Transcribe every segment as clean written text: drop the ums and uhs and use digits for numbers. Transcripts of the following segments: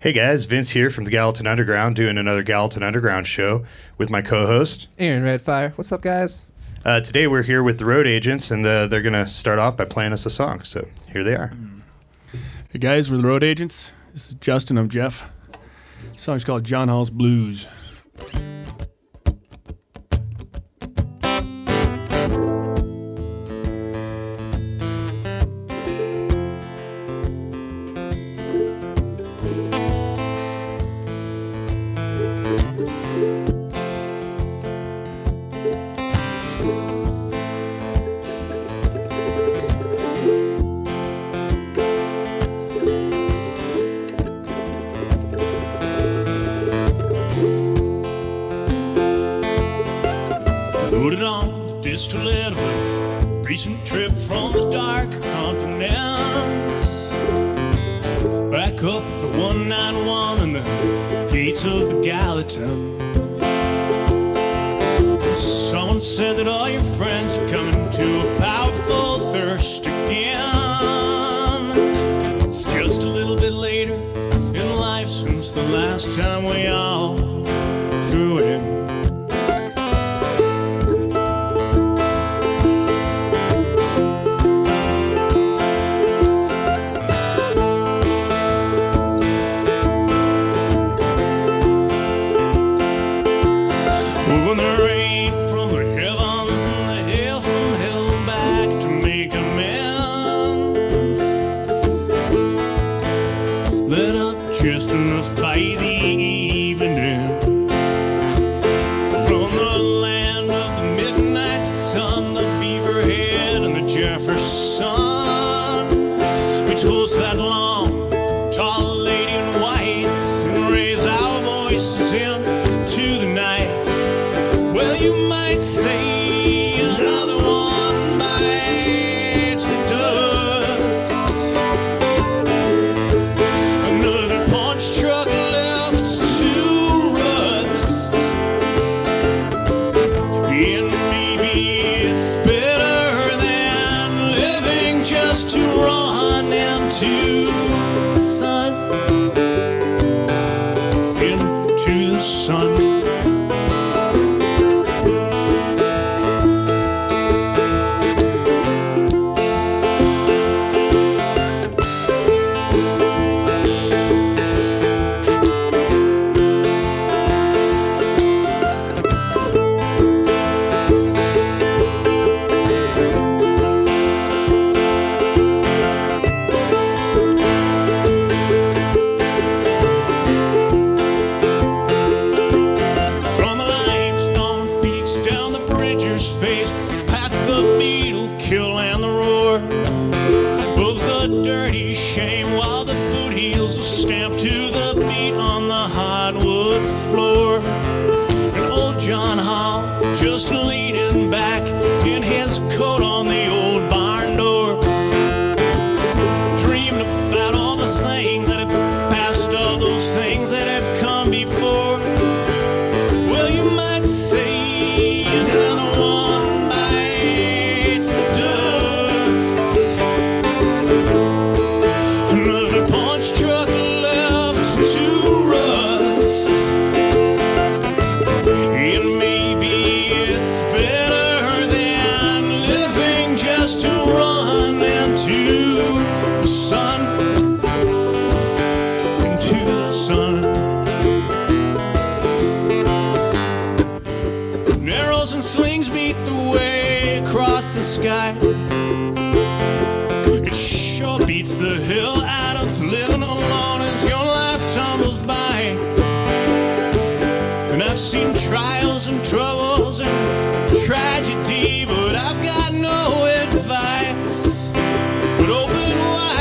Hey guys, Vince here from the Gallatin Underground doing another Gallatin Underground show with my co-host, Aaron Redfire. What's up, guys? Today we're here with the Road Agents, and they're going to start off by playing us a song. So here they are. Hey guys, we're the Road Agents. This is Justin. I'm Jeff. The song's called John Hall's Blues. Put it on the distillate of a recent trip from the dark continent. Back up the 191 and the gates of the Gallatin. Someone said that all your friends are coming to a powerful thirst again. It's just a little bit later in life since the last time we all threw it in. When the rain from the heavens and the hail from hell back to make amends, let up just enough by the evening. From the land of the midnight sun, the Beaverhead and the Jefferson, we toast that long, tall lady in white and raise our voices into the night. Well, you might say another one bites the dust. Another punch truck left to rust. And maybe it's better than living just to run into the sun. Into the sun. From the limestone peaks down the Bridger's face, past the Beetle Kill and the roar of the dirty shame, while the boot heels are stamped to the beat on the hardwood floor. And old John Hall just leaning back in his coat on the old barn door, dreaming about all the things that have passed, all those things that have come before. Well, you might say another one bites the dust. Another punch truck left to rust. And maybe it's better than living just to run into the sun. Into the sun. Arrows and slings beat the way across the sky. It sure beats the hell out of living alone as your life tumbles by. And I've seen trials and troubles and tragedy, but I've got no advice but open wide.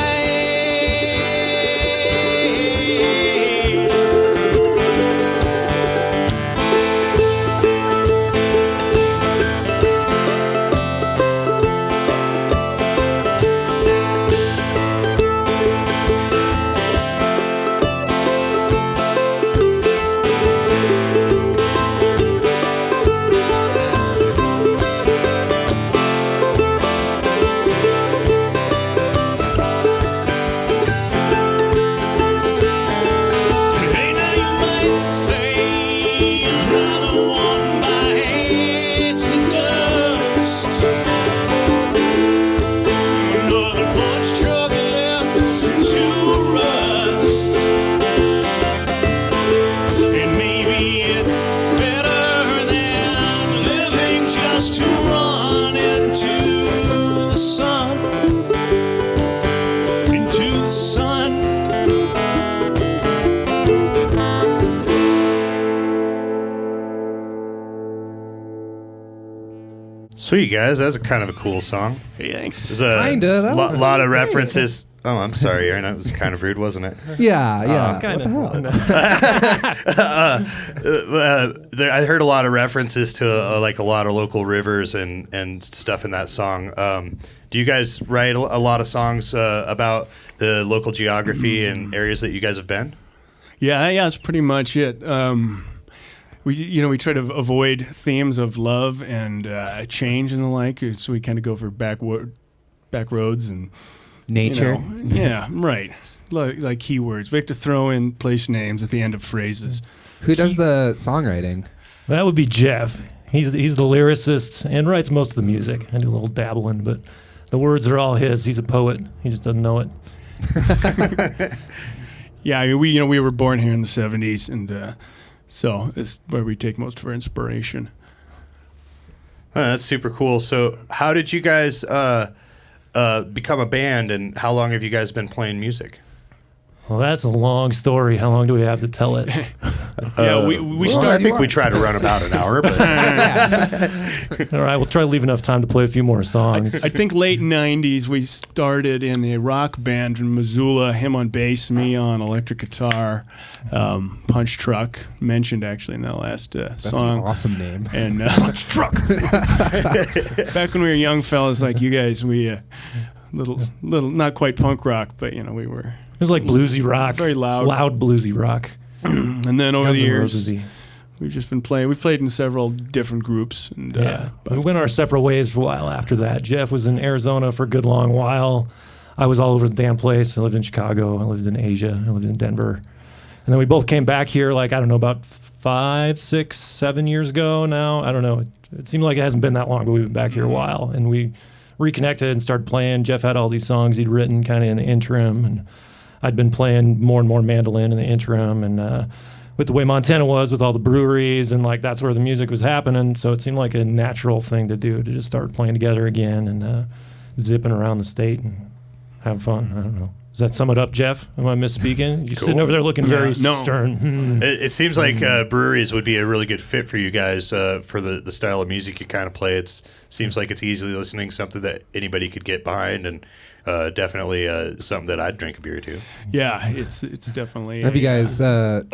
Sweet, guys. That's a kind of a cool song. Hey, thanks. There's a Kinda, that was lot of great. references. Oh, I'm sorry, Aaron. That was kind of rude, wasn't it? Yeah. Kind What the hell? of. I heard a lot of references to like a lot of local rivers and stuff in that song. Do you guys write a lot of songs about the local geography and areas that you guys have been? Yeah, that's pretty much it. We try to avoid themes of love and change and the like, so we kind of go for back roads and Nature. Yeah, right. Like keywords. We have to throw in place names at the end of phrases. Who does the songwriting? That would be Jeff. He's the lyricist and writes most of the music. I do a little dabbling, but the words are all his. He's a poet. He just doesn't know it. Yeah, I mean, we were born here in the 70s, and so it's where we take most of our inspiration. That's super cool. So how did you guys become a band, and how long have you guys been playing music? Well, that's a long story. How long do we have to tell it? We Well, started. I think we try to run about an hour, but All right, we'll try to leave enough time to play a few more songs. I think late 90s we started in a rock band in Missoula, him on bass, me on electric guitar, Punch Truck, mentioned actually in that last That's song. an awesome name. And Punch Truck. Back when we were young fellas like you guys, we little not quite punk rock, but we were It was like bluesy rock. very loud. Loud bluesy rock. And then over Guns the N' years Rosesy. we've just been playing. We've played in several different groups, and Yeah. We went our separate ways for a while after that. Jeff was in Arizona for a good long while. I was all over the damn place. I lived in Chicago. I lived in Asia. I lived in Denver. And then we both came back here, like, I don't know, about 5, 6, 7 years ago now. I don't know. It seemed like it hasn't been that long, but we've been back here a while. And we reconnected and started playing. Jeff had all these songs he'd written kind of in the interim. And I'd been playing more and more mandolin in the interim. And with the way Montana was, with all the breweries, and like that's where the music was happening. So it seemed like a natural thing to do, to just start playing together again and zipping around the state and having fun. I don't know. Does that sum it up, Jeff? Am I misspeaking? You're sitting over there looking very No. stern. it seems like breweries would be a really good fit for you guys for the style of music you kind of play. It seems like it's easily listening, something that anybody could get behind, and definitely something that I'd drink a beer to. yeah, it's definitely. Have you guys have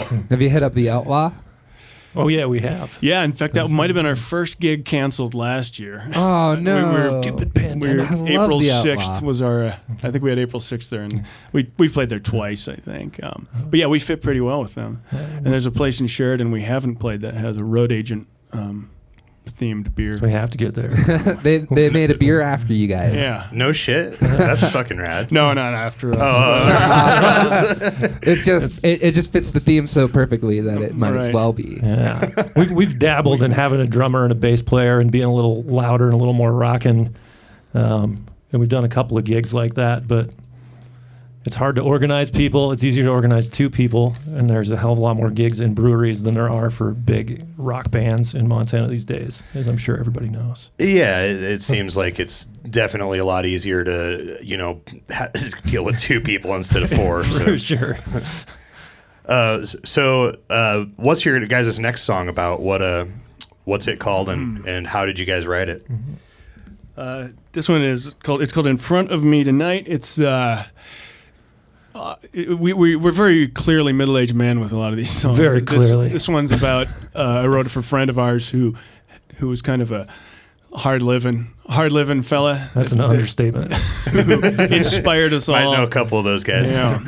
you hit up the Outlaw? Oh, yeah, we have. Yeah, in fact, that might have been our first gig canceled last year. Oh no! We were Stupid We pandemic. were, I love April the 6th Outlaw. was our. I think we had April 6th there, and we've played there twice, I think. But yeah, we fit pretty well with them. And there's a place in Sheridan we haven't played that has a road agent themed beer. We have to get there. they made a beer after you guys. Yeah. No shit. That's fucking rad. No, not after. It's just it just fits the theme so perfectly that it might as Right. well be. Yeah, we've dabbled in having a drummer and a bass player and being a little louder and a little more rocking, and we've done a couple of gigs like that. But it's hard to organize people. It's easier to organize 2 people, and there's a hell of a lot more gigs in breweries than there are for big rock bands in Montana these days, as I'm sure everybody knows. Yeah, it seems like it's definitely a lot easier to deal with 2 people instead of 4. For sure. So what's your guys' next song about? What's it called, and how did you guys write it? This one is called. It's called "In Front of Me Tonight." It's we're very clearly middle-aged men with a lot of these songs. Very clearly. This one's about I wrote it for a friend of ours who was kind of a hard living fella. That's an understatement. Who inspired us all. I know a couple of those guys. Yeah.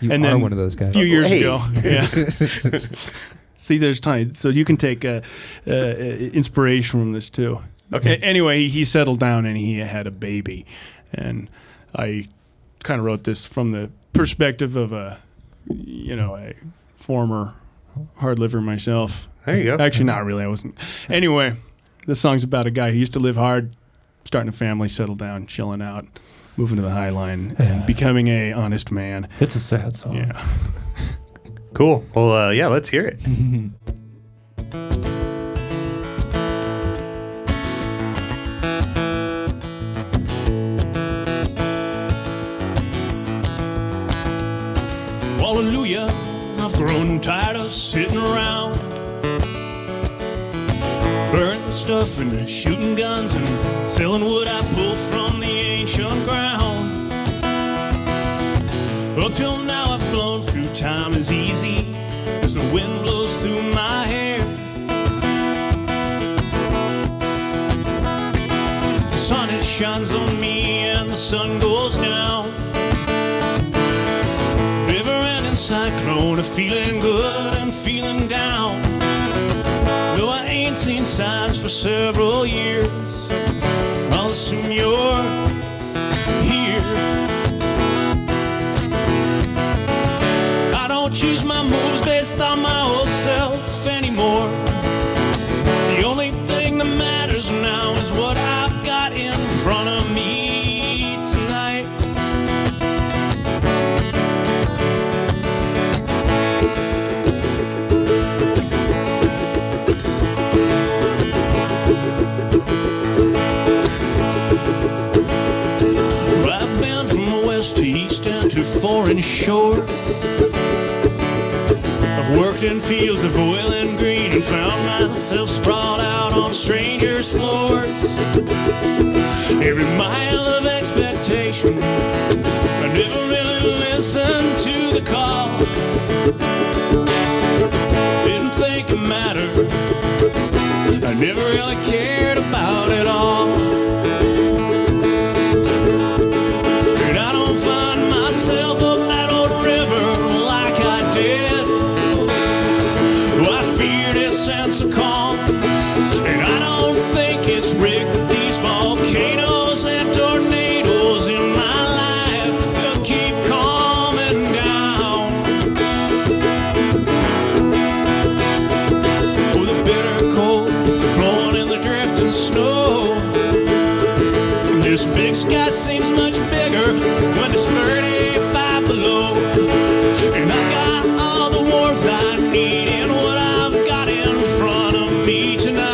You And are then one of those guys. A few years Hey. ago. Yeah. See, there's time, so you can take inspiration from this too. Okay. Anyway, he settled down and he had a baby, and I kind of wrote this from the perspective of a former hard liver myself. There you go. Actually, not really. I wasn't. Anyway, this song's about a guy who used to live hard, starting a family, settle down, chilling out, moving to the High Line, and becoming a honest man. It's a sad song. Yeah. Cool. Well, yeah, let's hear it. Hallelujah, I've grown tired of sitting around. Burn the stuff and shooting guns and selling wood I pulled from the ancient ground. Up till now I've blown through time as easy as the wind blows through my hair. The sun it shines on me and the sun goes down. Never-ending cyclone of feeling good and feeling down. Though I ain't seen signs for several years, I'll assume you're here. I don't choose my moves based on my old self anymore. The only thing that matters now is what I've got in front of me tonight. I've been from west to east and to foreign shores. I've worked in fields of oil and green and found myself sprawled out on strangers' floors. Every mile of expectation, I never really listened to the call. Didn't think it mattered, I never really cared about it all. And I don't find myself up that old river like I did. I fear this sense of calm, and I don't think it's rigged that these volcanoes and tornadoes in my life will keep calming down. With the bitter cold blowing in the drifting snow, this big sky seems much bigger when it's 35 below. And I got all the warmth I need in what I've got in front of me tonight.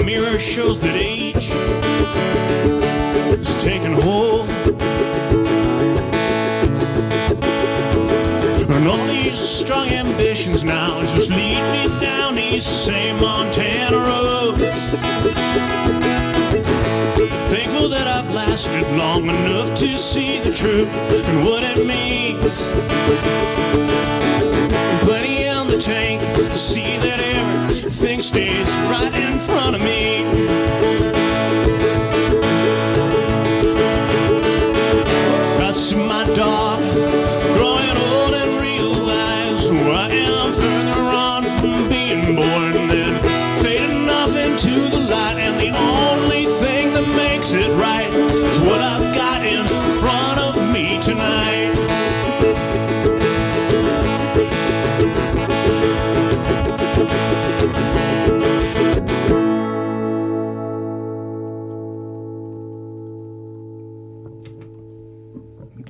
Mirror shows that age is taking hold, and all these strong ambitions now just lead me down these same Montana roads. Thankful that I've lasted long enough to see the truth and what it means. Plenty in the tank to see that everything stays right in front of me. I see my dog growing old and realize who I am further on from being born, then fading off into the light, and the only thing that makes it right is what I've got in front of me tonight.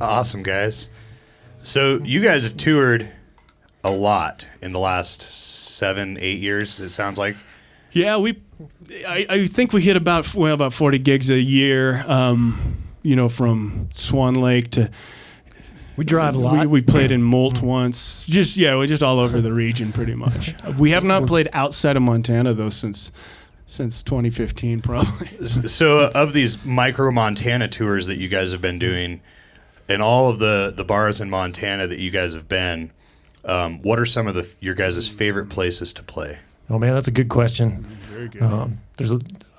Awesome, guys. So you guys have toured a lot in the last 7-8 years, it sounds like. Yeah, I think we hit about 40 gigs a year, from Swan Lake to... We drive a lot. We played in Molt once. We're just all over the region pretty much. We have not played outside of Montana, though, since 2015, probably. So of these micro Montana tours that you guys have been doing, and all of the bars in Montana that you guys have been, what are some of your guys' favorite places to play? Oh man, that's a good question. Very good.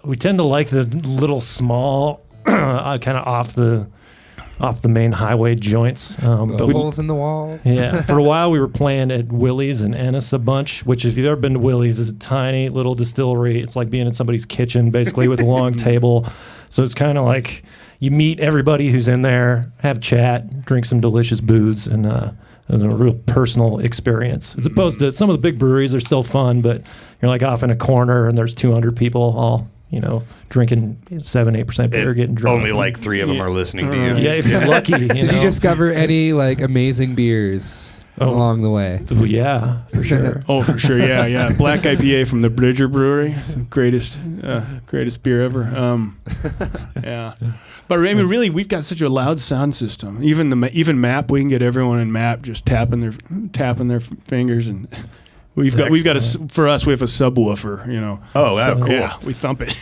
We tend to like the little small, kind of off the off the main highway joints. The holes in the walls. Yeah, for a while we were playing at Willie's in Ennis a bunch, which if you've ever been to Willie's is a tiny little distillery. It's like being in somebody's kitchen basically with a long table. So it's kind of like you meet everybody who's in there, have chat, drink some delicious booze, and it was a real personal experience. As opposed to some of the big breweries are still fun, but you're like off in a corner and there's 200 people all, drinking 7-8% beer, getting drunk. Only like 3 of them are listening to you. Yeah, if you're lucky. Did you discover any like amazing beers along the way? Oh, yeah, for sure. Oh, for sure. Yeah. Black IPA from the Bridger Brewery. It's the greatest beer ever. Yeah. But I mean, really, we've got such a loud sound system. Even MAP, we can get everyone in MAP just tapping their fingers, and we've got for us we have a subwoofer. Oh, wow, cool. Yeah, we thump it.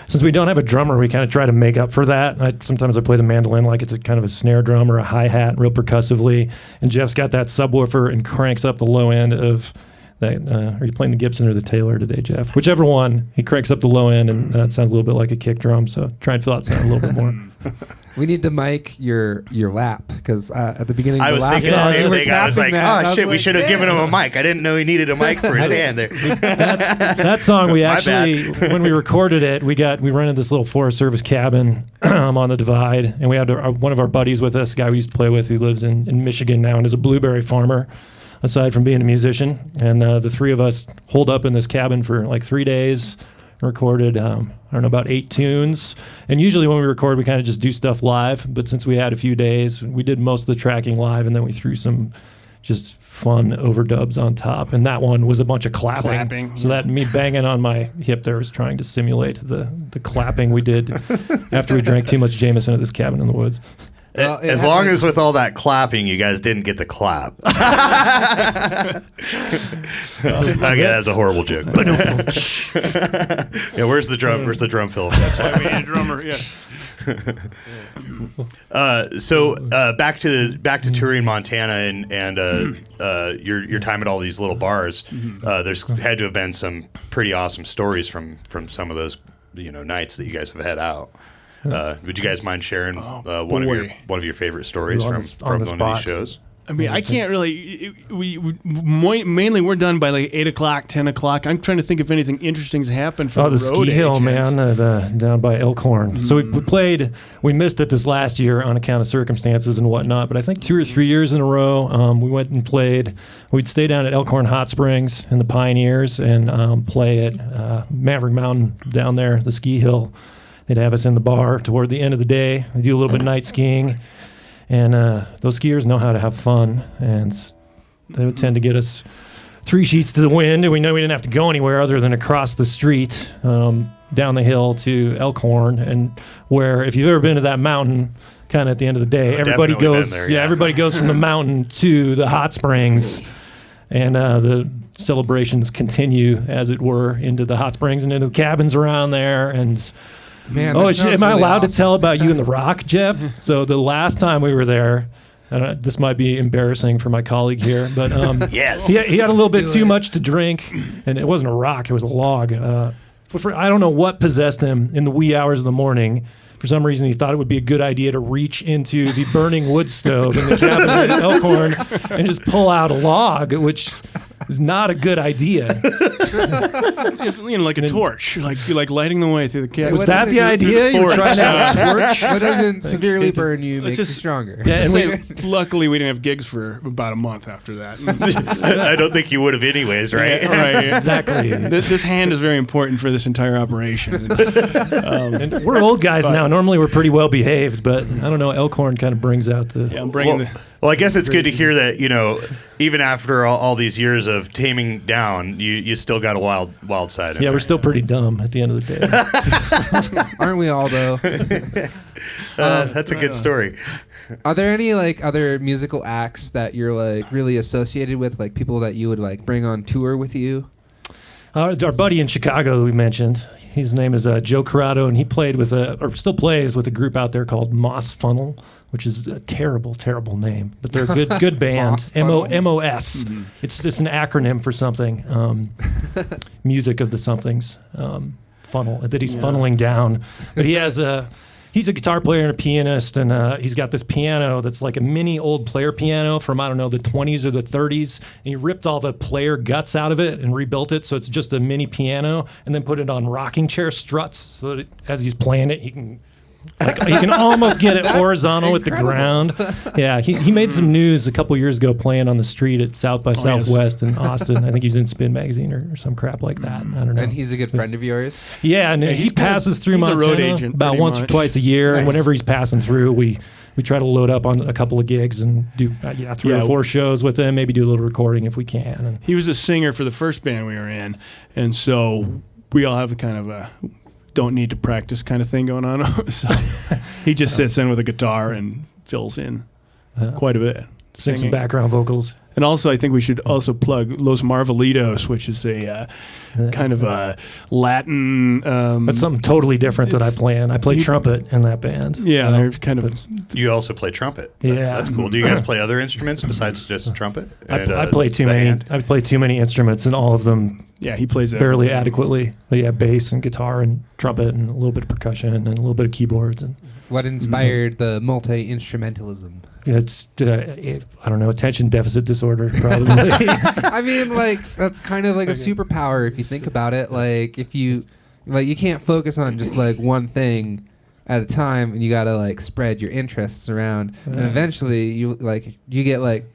Since we don't have a drummer, we kind of try to make up for that. Sometimes I play the mandolin like it's a kind of a snare drum or a hi-hat real percussively, and Jeff's got that subwoofer and cranks up the low end of that. Are you playing the Gibson or the Taylor today, Jeff? Whichever one. He cranks up the low end, and it sounds a little bit like a kick drum, so try and fill out sound a little bit more. We need to mic your lap, because at the beginning of I the was last thinking the song, same you were thing. I was like, tapping that, and I oh, was shit, we like, should have given him a damn. mic. I didn't know he needed a mic for his hand there. That song we actually, when we recorded it, we rented this little Forest Service cabin on the Divide, and we had one of our buddies with us, a guy we used to play with who lives in Michigan now and is a blueberry farmer, aside from being a musician. And the 3 of us holed up in this cabin for like 3 days, recorded, about 8 tunes. And usually when we record, we kind of just do stuff live. But since we had a few days, we did most of the tracking live, and then we threw some just fun overdubs on top. And that one was a bunch of clapping. So that me banging on my hip there was trying to simulate the clapping we did after we drank too much Jameson at this cabin in the woods. Well, as long as with all that clapping, you guys didn't get the clap. Okay, that's a horrible joke. Yeah, where's the drum? Where's the drum fill? That's why we need a drummer. Yeah. So back to touring Montana and your time at all these little bars. There's had to have been some pretty awesome stories from some of those nights that you guys have had out. Would you guys mind sharing one of your favorite stories from one of these shows? I mean, I can't really. We mainly we're done by like 8 o'clock, 10 o'clock. I'm trying to think if anything interesting's happened from the ski hill, man, down by Elkhorn. So we played. We missed it this last year on account of circumstances and whatnot. But I think 2 or 3 years in a row, we went and played. We'd stay down at Elkhorn Hot Springs in the Pioneers and play at Maverick Mountain down there, the ski hill. They'd have us in the bar toward the end of the day. We do a little bit of night skiing. And those skiers know how to have fun, and they would tend to get us 3 sheets to the wind, and we know we didn't have to go anywhere other than across the street down the hill to Elkhorn, and where if you've ever been to that mountain, kind of at the end of the day, everybody goes, everybody goes from the mountain to the hot springs, and the celebrations continue, as it were, into the hot springs and into the cabins around there, and. Man, am I allowed to tell about you and The Rock, Jeff? So the last time we were there, and this might be embarrassing for my colleague here, but yes, he had a little bit too much to drink, and it wasn't a rock, it was a log. I don't know what possessed him in the wee hours of the morning. For some reason, he thought it would be a good idea to reach into the burning wood stove in the cabin at Elkhorn and just pull out a log, which is not a good idea. It's, like a torch, like lighting the way through the cabin. Was that the idea? You were trying to have a torch? What doesn't severely burn you makes you stronger. Yeah, luckily, we didn't have gigs for about a month after that. I don't think you would have anyways, right? Yeah, right. Exactly. This hand is very important for this entire operation. And we're old guys now. Normally, we're pretty well behaved, but I don't know. Elkhorn kind of brings out the. Yeah, I'm bringing Well, I guess it's good to hear that, even after all these years of taming down, you still got a wild side. Yeah, we're still pretty dumb at the end of the day. Aren't we all, though? That's a good story. Are there any other musical acts that you're really associated with, like people that you would bring on tour with you? Our buddy in Chicago that we mentioned, his name is Joe Corrado, and he played with still plays with a group out there called Moss Funnel, which is a terrible, terrible name, but they're a good band. MOS. Mm-hmm. It's just an acronym for something. Music of the somethings. Funnel that he's funneling down. But he He's a guitar player and a pianist, and he's got this piano that's like a mini old player piano from, I don't know, the 20s or the 30s. And he ripped all the player guts out of it and rebuilt it so it's just a mini piano, and then put it on rocking chair struts so that as he's playing it, he can almost get it horizontal with the ground. Yeah, he made some news a couple years ago playing on the street at South by Southwest in Austin. I think he was in Spin Magazine or some crap like that. I don't know. And he's a good friend of yours? Yeah, and he passes through he's a Montana road agent, about once or twice a year. Nice. And whenever he's passing through, we try to load up on a couple of gigs and do 3 or 4 shows with him, maybe do a little recording if we can. And he was a singer for the first band we were in, and so we all have a kind of a don't need to practice kind of thing going on. So he just sits in with a guitar and fills in quite a bit. sing some background vocals. And also, I think we should also plug Los Marvelitos, which is a kind of a Latin. That's something totally different that I play in. I play trumpet in that band. Yeah, they're kind of. You also play trumpet. Yeah, that's cool. Do you guys play other instruments besides just trumpet? I play too many. I play too many instruments, and all of them. Yeah, he plays barely adequately. But yeah, bass and guitar and trumpet and a little bit of percussion and a little bit of keyboards. And what inspired the multi-instrumentalism? It's I don't know, attention deficit disorder probably. I mean, like that's kind of like a superpower if you think about it. Like if you you can't focus on just like one thing at a time, and you gotta like spread your interests around, and eventually you get like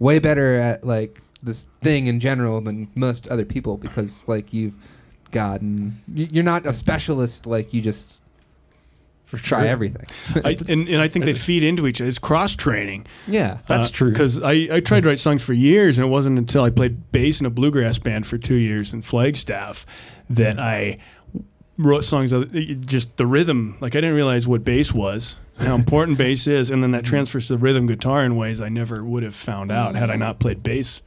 way better at like this thing in general than most other people, because like you're not a specialist, like you just try everything. and I think they feed into each other. It's cross training. Yeah, that's true. Because I tried to write songs for years, and it wasn't until I played bass in a bluegrass band for 2 years in Flagstaff that I wrote songs. Just the rhythm. Like I didn't realize what bass was, how important bass is, and then that transfers to the rhythm guitar in ways I never would have found out had I not played bass.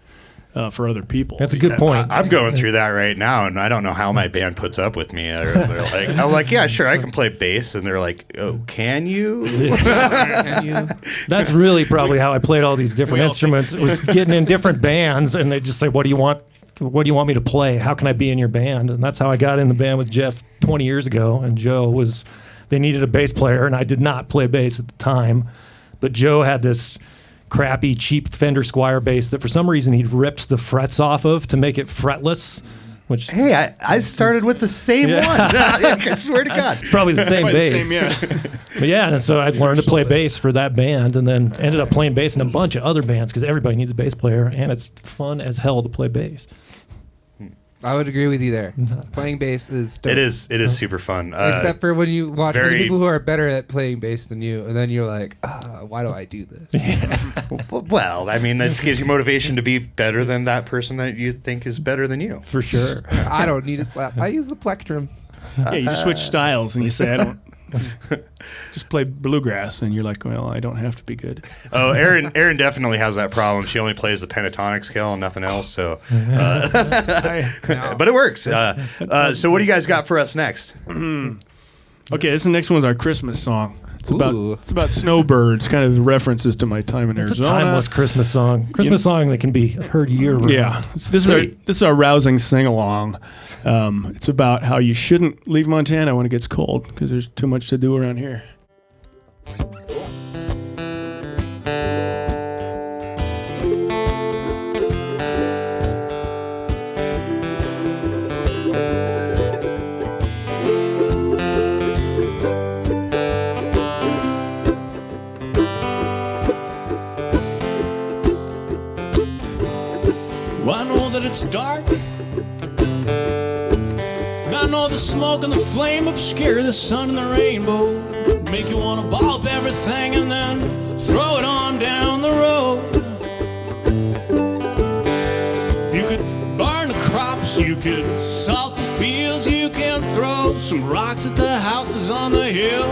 For other people. That's a good point. I'm going through that right now, and I don't know how my band puts up with me. I'm like, yeah, sure, I can play bass, and they're like, oh, can you? Can you? That's really probably how I played all these different instruments. It was getting in different bands, and they just say, what do you want? What do you want me to play? How can I be in your band? And that's how I got in the band with Jeff 20 years ago. And they needed a bass player, and I did not play bass at the time, but Joe had this crappy, cheap Fender Squier bass that for some reason he'd ripped the frets off of to make it fretless. Which I started with the same one. I swear to God, it's probably the same bass. But yeah, and so I learned to play bass for that band, and then ended up playing bass in a bunch of other bands because everybody needs a bass player, and it's fun as hell to play bass. I would agree with you there. Playing bass is dope. It is super fun. Except for when you watch other people who are better at playing bass than you, and then you're like, why do I do this? Well, I mean, that gives you motivation to be better than that person that you think is better than you. For sure. I don't need a slap. I use the plectrum. Yeah, you just switch styles, and you say, I don't. Just play bluegrass, and you're like, well, I don't have to be good. Oh, Erin definitely has that problem. She only plays the pentatonic scale and nothing else. So, but it works. So, what do you guys got for us next? Okay, this next one's our Christmas song. It's about snowbirds, kind of references to my time in Arizona. It's a timeless Christmas song. Song that can be heard year round. Yeah, this is our rousing sing along. It's about how you shouldn't leave Montana when it gets cold because there's too much to do around here. Well, I know that it's dark, and I know the smoke and the flame obscure the sun and the rainbow, make you want to ball up everything and then throw it on down the road. You could burn the crops, you could salt the fields, you can throw some rocks at the houses on the hill,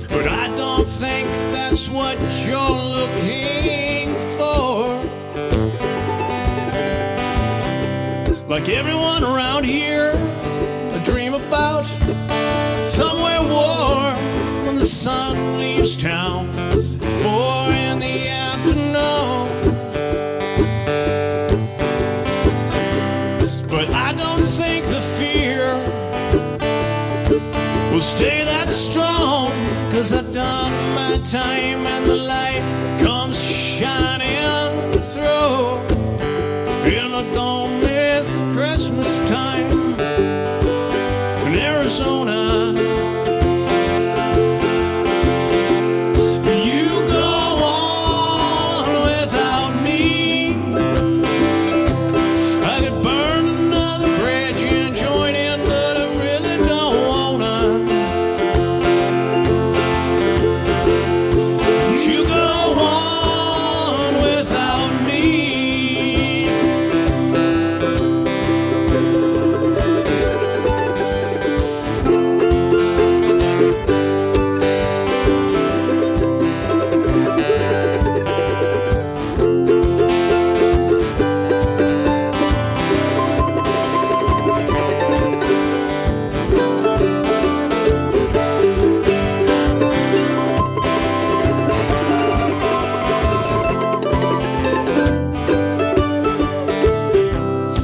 but I don't think that's what you're looking for. Like everyone around here, I dream about somewhere warm when the sun leaves town, 4 in the afternoon. But I don't think the fear will stay that strong, 'cause my time and the light comes shining through. And I don't miss Christmas time in Arizona. You go on without me. I could burn another bridge and join in, but I really don't wanna. You go on without me.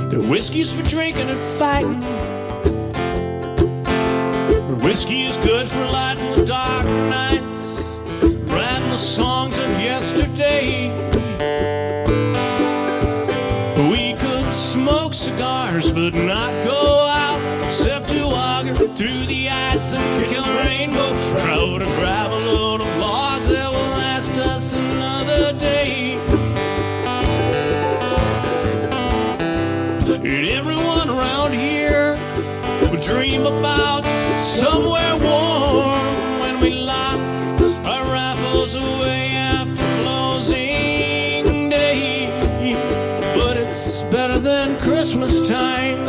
The whiskey's for drinking and fighting, but whiskey is good for lighting the dark nights, writing the songs of yesterday. We could smoke cigars but not go out, except to walk through the ice and kill a rainbow. Try to grab a load of logs that will last us another day. And everyone around here would dream about somewhere warm when we lock our rifles away after closing day. But it's better than Christmas time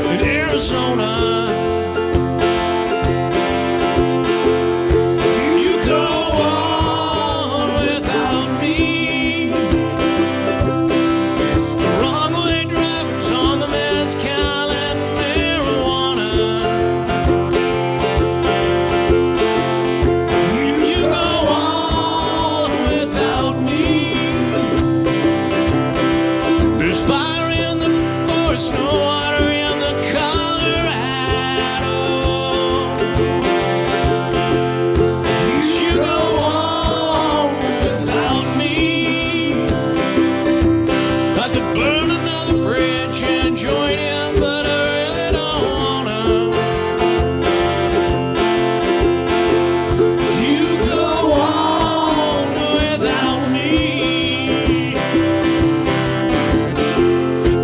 in Arizona. You go on without me. Wrong way drivers on the mezcal and marijuana. You go on without me. There's fire in the forest, no water in the Colorado. You go on without me. I could burn another bridge and join in, but I really don't wanna. You go on without me.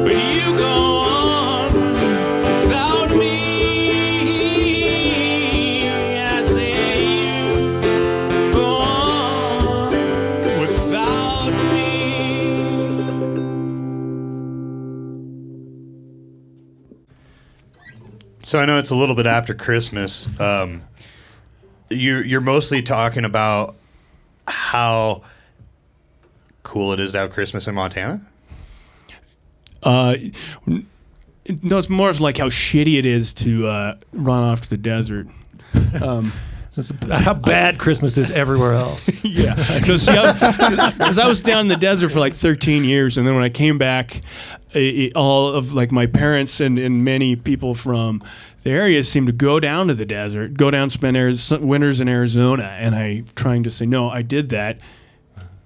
But you go on without me. I say you go on without me. So I know it's a little bit after Christmas. You're mostly talking about how cool it is to have Christmas in Montana. No, it's more of like how shitty it is to run off to the desert. So it's about how bad Christmas is everywhere else. Yeah, because I was down in the desert for like 13 years, and then when I came back, all of like my parents and many people from the area seemed to go down to the desert, go down, spend winters in Arizona, and I trying to say, no, I did that.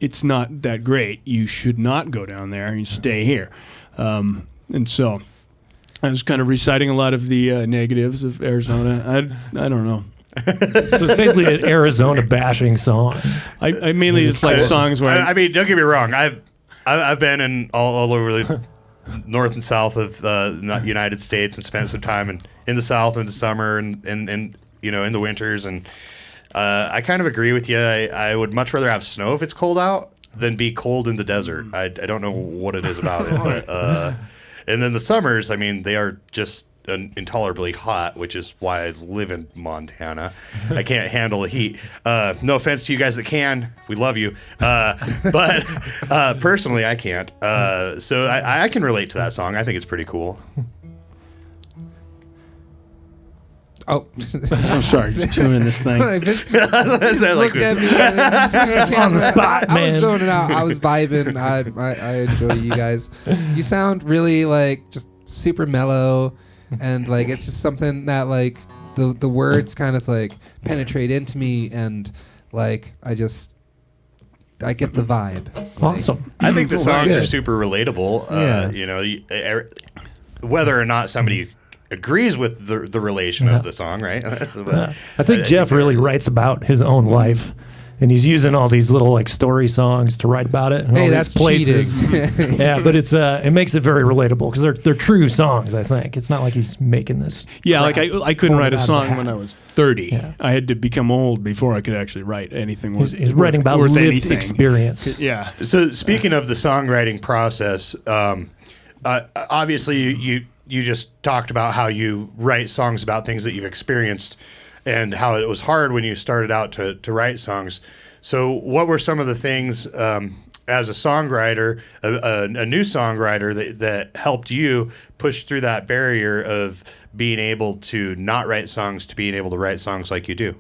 It's not that great. You should not go down there. You stay here. And so I was kind of reciting a lot of the negatives of Arizona. I don't know. So it's basically an Arizona bashing song. I mainly just like songs where I mean, don't get me wrong. I've been in all over the north and south of the United States and spent some time in the south in the summer and you know in the winters, and I kind of agree with you. I would much rather have snow if it's cold out than be cold in the desert. I don't know what it is about it, but and then the summers, I mean, they are just intolerably hot, which is why I live in Montana. I can't handle the heat. No offense to you guys that can. We love you. But personally, I can't. So I can relate to that song. I think it's pretty cool. Oh, I'm sorry, just tuning this thing. Look at me On the spot, I man. was zoning out. I was vibing. I enjoy you guys. You sound really like just super mellow, and like it's just something that like the words kind of like penetrate into me, and like I get the vibe. Awesome. I think the songs good. are super relatable. Yeah. You know, whether or not somebody agrees with the relation of the song, right? But I think Jeff really writes about his own life, and he's using all these little like story songs to write about it. And Hey, all that's these places. cheating. Yeah, but it makes it very relatable because they're true songs. I think it's not like he's making this. Yeah, crap, like I couldn't pulling write it a out of the song hat. when I was 30. Yeah. I had to become old before I could actually write anything He's writing about worth lived anything. experience. Yeah. So speaking of the songwriting process, obviously you just talked about how you write songs about things that you've experienced and how it was hard when you started out to write songs. So what were some of the things as a songwriter, a new songwriter that helped you push through that barrier of being able to not write songs to being able to write songs like you do?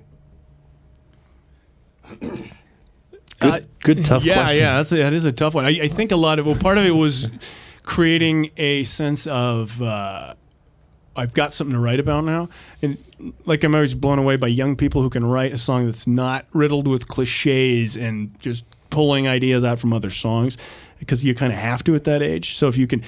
Good tough question. Yeah, that is a tough one. I think part of it was creating a sense of I've got something to write about now, and like I'm always blown away by young people who can write a song that's not riddled with cliches and just pulling ideas out from other songs, because you kind of have to at that age. So if you can,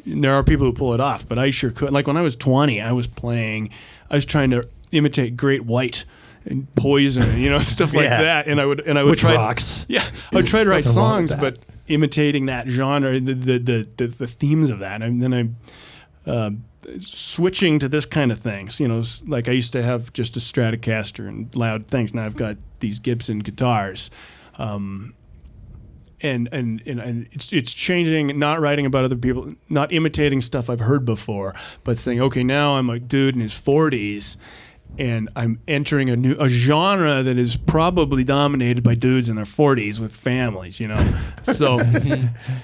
there are people who pull it off, but I sure could. Like when I was 20, I was trying to imitate Great White and Poison, stuff like Yeah. that, and I would Which try. rocks. Yeah, I would try to write Nothing wrong with songs, that. but imitating that genre, the themes of that, and then I switching to this kind of things. Like I used to have just a Stratocaster and loud things. Now I've got these Gibson guitars, and it's changing. Not writing about other people, not imitating stuff I've heard before, but saying, okay, now I'm a dude in his 40s. And I'm entering a genre that is probably dominated by dudes in their 40s with families, So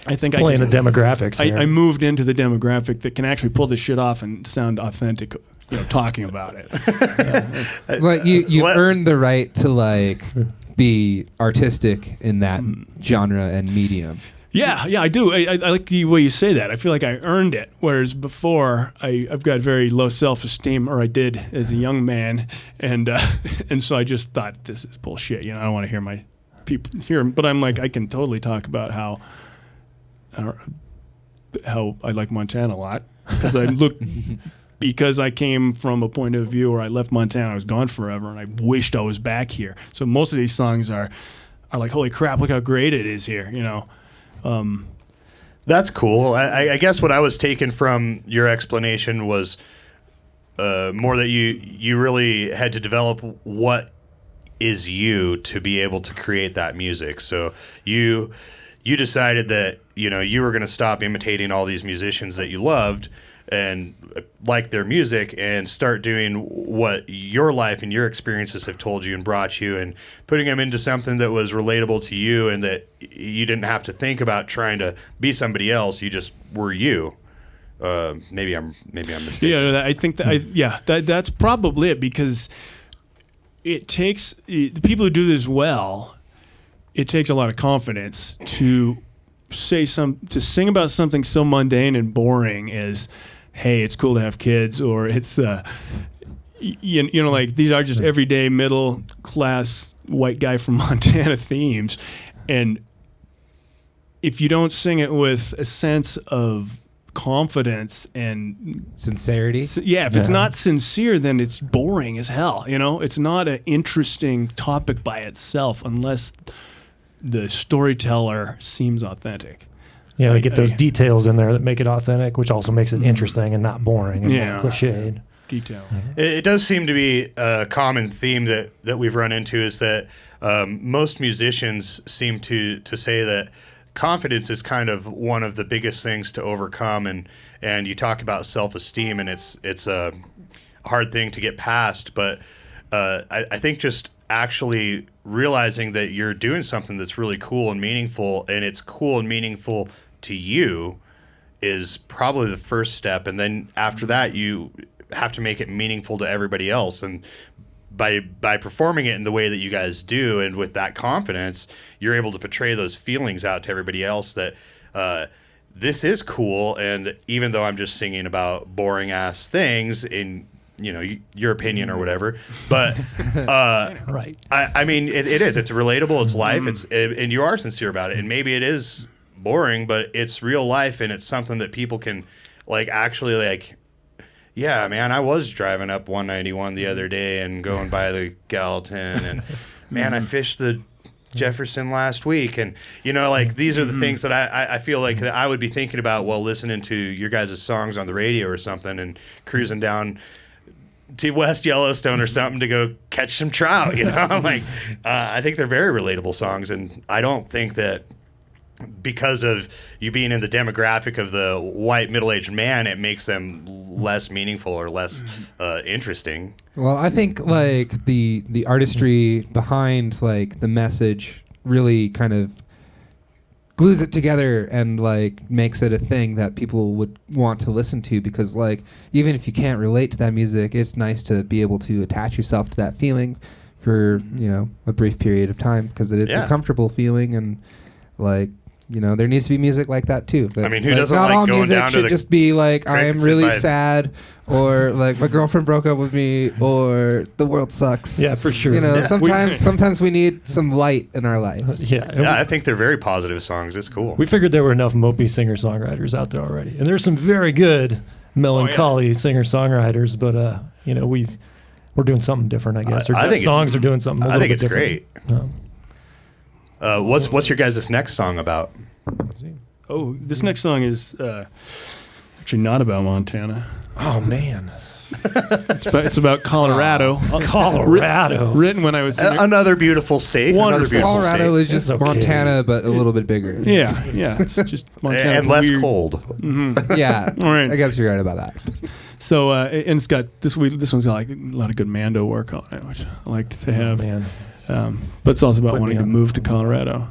I think Playing the demographics. Here. I moved into the demographic that can actually pull this shit off and sound authentic, talking about it. Like you What- earned the right to like be artistic in that genre and medium. Yeah, I do. I like the way you say that. I feel like I earned it, whereas before I've got very low self-esteem, or I did as a young man, and so I just thought, this is bullshit. I don't want to hear my people hear. But I'm like, I can totally talk about how I like Montana a lot, because I came from a point of view where I left Montana, I was gone forever, and I wished I was back here. So most of these songs are like, holy crap, look how great it is here, That's cool. I guess what I was taking from your explanation was more that you really had to develop what is you to be able to create that music. So you decided that you were going to stop imitating all these musicians that you loved and like their music, and start doing what your life and your experiences have told you and brought you, and putting them into something that was relatable to you, and that you didn't have to think about trying to be somebody else. You just were you. Maybe I'm mistaken. Yeah, I think that's probably it, because it takes the people who do this well. It takes a lot of confidence to sing about something so mundane and boring as, hey, it's cool to have kids, or it's like these are just everyday middle class white guy from Montana themes, and if you don't sing it with a sense of confidence and Sincerity. if it's not sincere, then it's boring as hell. It's not an interesting topic by itself unless the storyteller seems authentic. Yeah, we get those details in there that make it authentic, which also makes it interesting and not boring and not cliched. Detail. It does seem to be a common theme that we've run into, is that most musicians seem to say that confidence is kind of one of the biggest things to overcome, and you talk about self-esteem, and it's a hard thing to get past, but I think just actually realizing that you're doing something that's really cool and meaningful, and it's cool and meaningful to you, is probably the first step. And then after that, you have to make it meaningful to everybody else. And by performing it in the way that you guys do, and with that confidence, you're able to portray those feelings out to everybody else that this is cool. And even though I'm just singing about boring ass things, and your opinion or whatever. But Right. I mean, it is. It's relatable. It's life. And you are sincere about it. And maybe it is boring, but it's real life, and it's something that people can like actually like. Yeah, man, I was driving up 191 the other day and going by the Gallatin, and man, I fished the Jefferson last week, and like these are the things that I feel like that I would be thinking about while listening to your guys' songs on the radio or something, and cruising down to West Yellowstone or something to go catch some trout. Like I think they're very relatable songs, and I don't think that because of you being in the demographic of the white middle-aged man, it makes them less meaningful or less interesting. Well, I think like the artistry behind like the message really kind of glues it together and like makes it a thing that people would want to listen to, because like even if you can't relate to that music, it's nice to be able to attach yourself to that feeling for a brief period of time, because it's a comfortable feeling, and like there needs to be music like that too. But, I mean, who like, doesn't not like all going music down to should the just be like I am really by- sad, or like my girlfriend broke up with me, or the world sucks. Yeah, for sure. Sometimes we need some light in our lives. Yeah. Yeah, I think they're very positive songs. It's cool. We figured there were enough mopey singer-songwriters out there already. And there's some very good melancholy singer-songwriters, but, we're doing something different, I guess. I think songs are doing something a I little think bit it's different. great. What's your guys' next song about? Oh, this next song is actually not about Montana. Oh, man. It's about Colorado. Colorado. Written when I was in Another beautiful state. Wonderful. Another beautiful Colorado state. is just It's okay. Montana, but a little bit bigger. Yeah, it's just Montana. and less weird. cold. Yeah, All right. I guess you're right about that. So and it's got this one's got like a lot of good Mando work on it, which I like to have. Man. But it's also about Put me wanting to on. move to Colorado.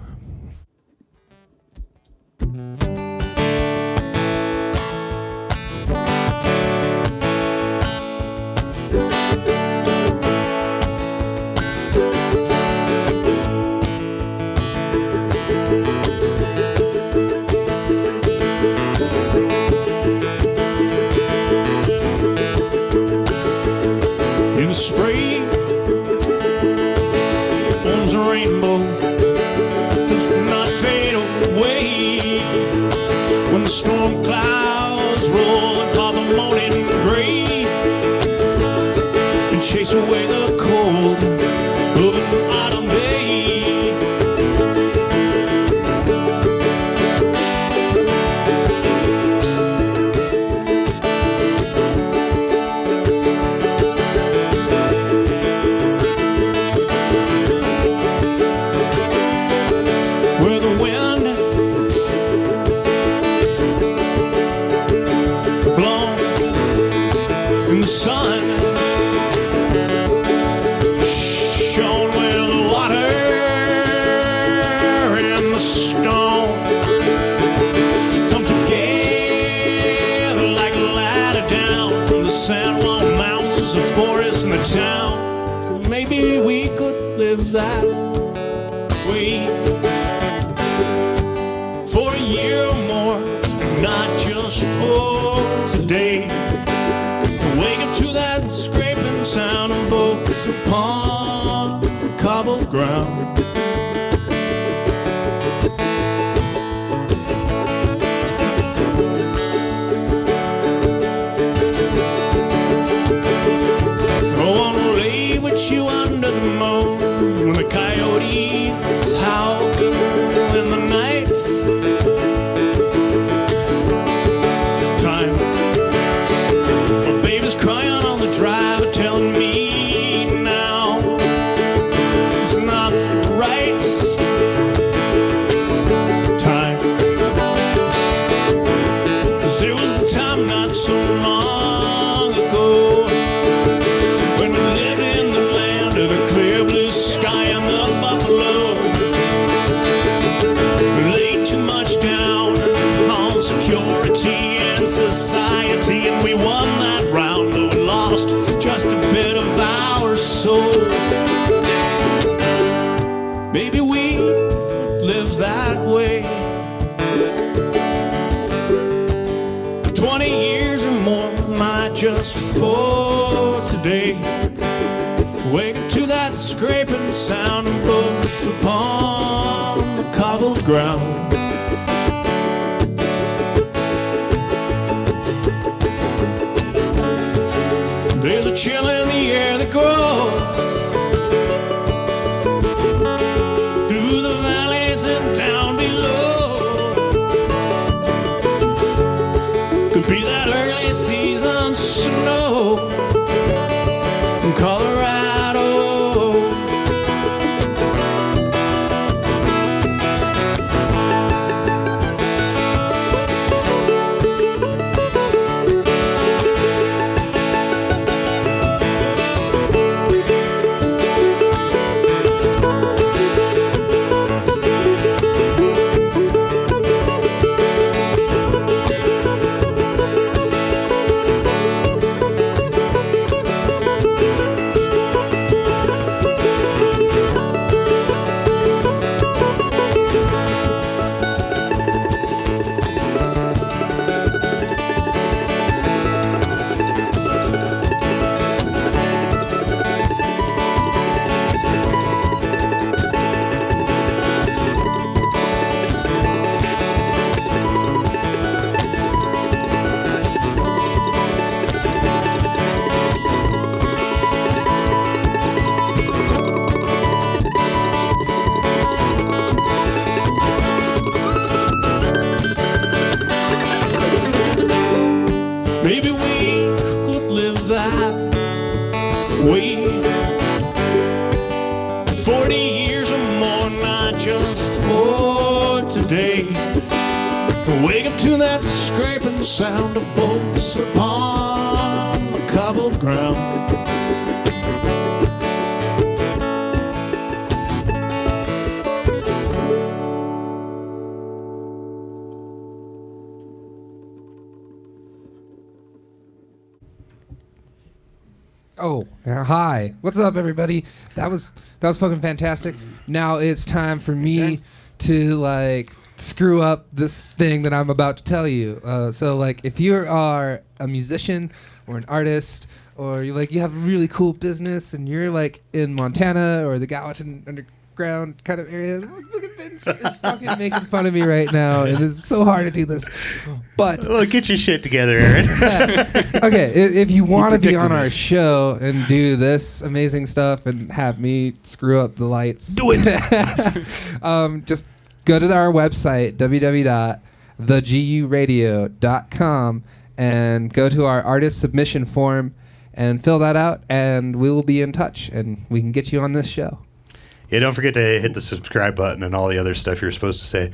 In the spring, forms a rainbow does not fade away. When the storm clouds roll and pop the morning gray and chase away the cold of an autumn day. Where the wind blown and the sun shone, where the water and the stone come together like a ladder down from the San Juan Mountains, the forest and the town. So maybe we could live that way for a year or more, not just for today. Wake up to that scraping sound of boats upon cobbled ground. I wanna lay with you under the moon when the coyotes howl in the nights time. My baby's crying on the drive, telling me now it's not the right time. 'Cause there was a time not so long ago when we lived in the land of the clear blue sky and the buffalo. We laid too much down on security and society, and we won that round, though we lost just a bit of our soul. Maybe we live that way 20 years or more, not just for scraping sound of boots upon the cobbled ground. There's a chill in the air that grows through the valleys and down below. Could be that early season snow from Colorado. Maybe we could live that way 40 years or more, not just for today. Wake up to that scraping sound of bolts upon the cobbled ground. Oh, yeah, hi. What's up, everybody? That was fucking fantastic. Now it's time for me to like screw up this thing that I'm about to tell you. So like, if you are a musician or an artist, or you have a really cool business, and you're like in Montana or the Gallatin Underground kind of area, look at Vince is fucking making fun of me right now. It is so hard to do this, but Well, get your shit together, Aaron. okay, if you want to be on our show and do this amazing stuff and have me screw up the lights, Do it. just go to our website, www.theguradio.com, and go to our artist submission form and fill that out, and we will be in touch, and we can get you on this show. Yeah, don't forget to hit the subscribe button and all the other stuff you're supposed to say.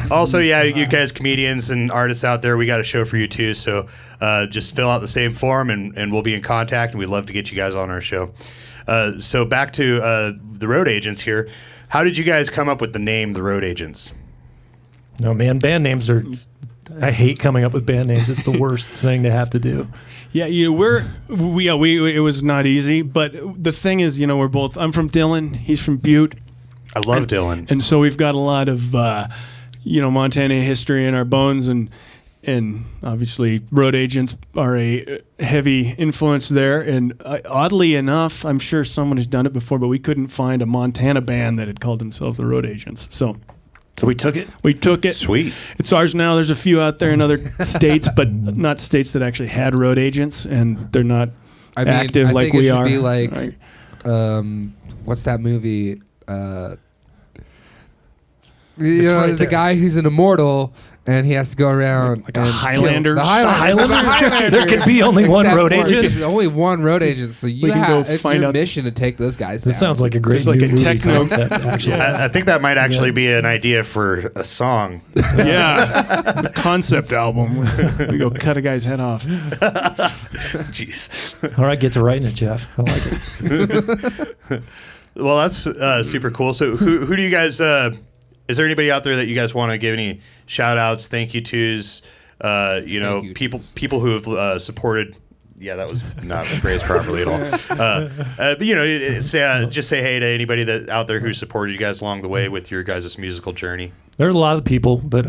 Also, yeah, you guys comedians and artists out there, we got a show for you too. So just fill out the same form and we'll be in contact, and we'd love to get you guys on our show. So back to the Road Agents here. How did you guys come up with the name The Road Agents? No, man, band names are... I hate coming up with band names. It's the worst thing to have to do. Yeah, it was not easy, but the thing is, we're both. I'm from Dillon. He's from Butte. I love Dylan. And so we've got a lot of, Montana history in our bones, and obviously Road Agents are a heavy influence there. And oddly enough, I'm sure someone has done it before, but we couldn't find a Montana band that had called themselves the Road Agents. So we took it? We took it. Sweet. It's ours now. There's a few out there in other states, but not states that actually had road agents, and they're not active like we are. I think it should be like, what's that movie? The guy who's an immortal, and he has to go around like a Highlander. The Highlander. There can be only one road agent. There's only one road agent, so you it's your mission to take those guys down. This sounds like a great like new a movie techno concept, actually. I think that might actually be an idea for a song. Yeah, a concept album. We go cut a guy's head off. Jeez. All right, get to writing it, Jeff. I like it. Well, that's super cool. So who do you guys... is there anybody out there that you guys want to give any shout-outs, thank you tos, people who have supported... Yeah, that was not phrased properly at all. But just say hey to anybody that out there who supported you guys along the way with your guys' musical journey. There are a lot of people, but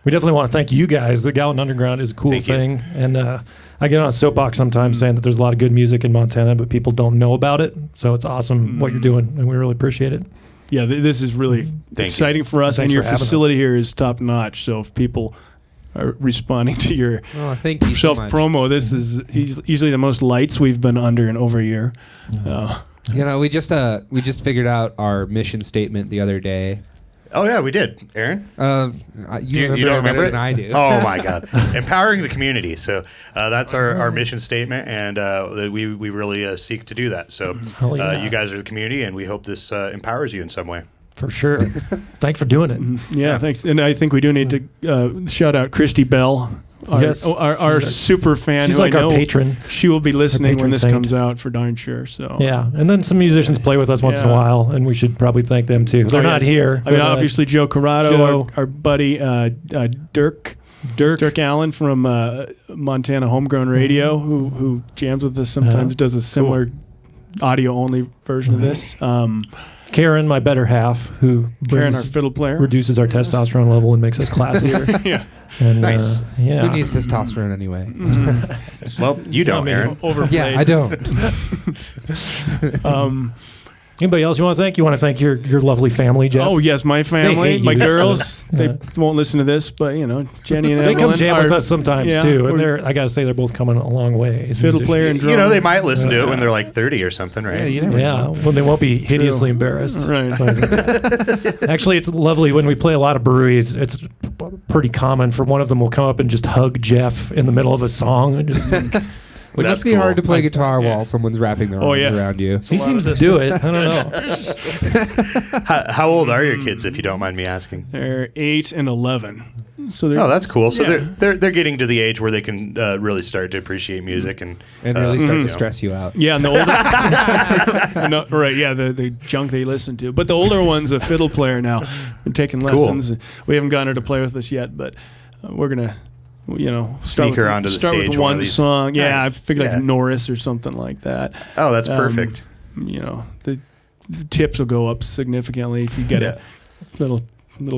we definitely want to thank you guys. The Gallatin Underground is a cool Thank you. thing. And I get on a soapbox sometimes saying that there's a lot of good music in Montana, but people don't know about it. So it's awesome what you're doing, and we really appreciate it. Yeah, this is really exciting for us, Thanks and your for having facility here is top notch. So if people are responding to your Oh, thank you so much. self promo, this is easily the most lights we've been under in over a year. You know, we just figured out our mission statement the other day. Oh yeah, we did, Aaron. You You don't remember better it? than I do. Oh my God, empowering the community. So that's our mission statement, and we really seek to do that. So Hell yeah. you guys are the community, and we hope this empowers you in some way. For sure. Thanks for doing it. Yeah, thanks. And I think we do need to shout out Christy Bell, our super fan. She's who like I our know patron. She will be listening when patron this saint. comes out for darn sure. So Yeah, and then some musicians play with us once in a Yeah. while, and we should probably thank them too. They're Oh, yeah. not here. I mean, but, obviously Joe Corrado, Joe. our buddy Dirk Allen from Montana Homegrown Radio, who jams with us sometimes, does a similar audio only version of this. Karen, my better half, who Karen, our fiddle player. reduces our testosterone level and makes us classier. Yeah. And, Nice. Yeah. Who needs testosterone anyway? Well, you don't, Aaron. Overplayed. Yeah, I don't. Anybody else you want to thank? You want to thank your lovely family, Jeff? Oh yes, my They family, hate my you. girls. Yeah. They won't listen to this, but Jenny and They Evelyn come jam are with us sometimes yeah, too, and we're- I gotta say they're both coming a long way. as Fiddle musicians. player and drum. You know, they might listen to it when they're like 30 or something, right? Yeah, you never Yeah, know. well, they won't be hideously embarrassed. Right. But actually, it's lovely when we play a lot of breweries. It's pretty common for one of them will come up and just hug Jeff in the middle of a song and just. It That's must be cool. hard to play guitar while someone's wrapping their arms yeah. around you. He seems to do it. I don't know. How old are your kids, if you don't mind me asking? They're 8 and 11. So they're Oh, that's cool. So Yeah. they're getting to the age where they can really start to appreciate music and Really start you to know. stress you out. Yeah, and the older, no, right? Yeah, the junk they listen to. But the older one's a fiddle player now. We're taking lessons. We haven't gotten her to play with us yet, but we're gonna, Sneak her onto the start stage with one one of these. song. Yeah, Nice. I figured Yeah. like Norris or something like that. Oh, that's perfect. The tips will go up significantly if you get Yeah. a little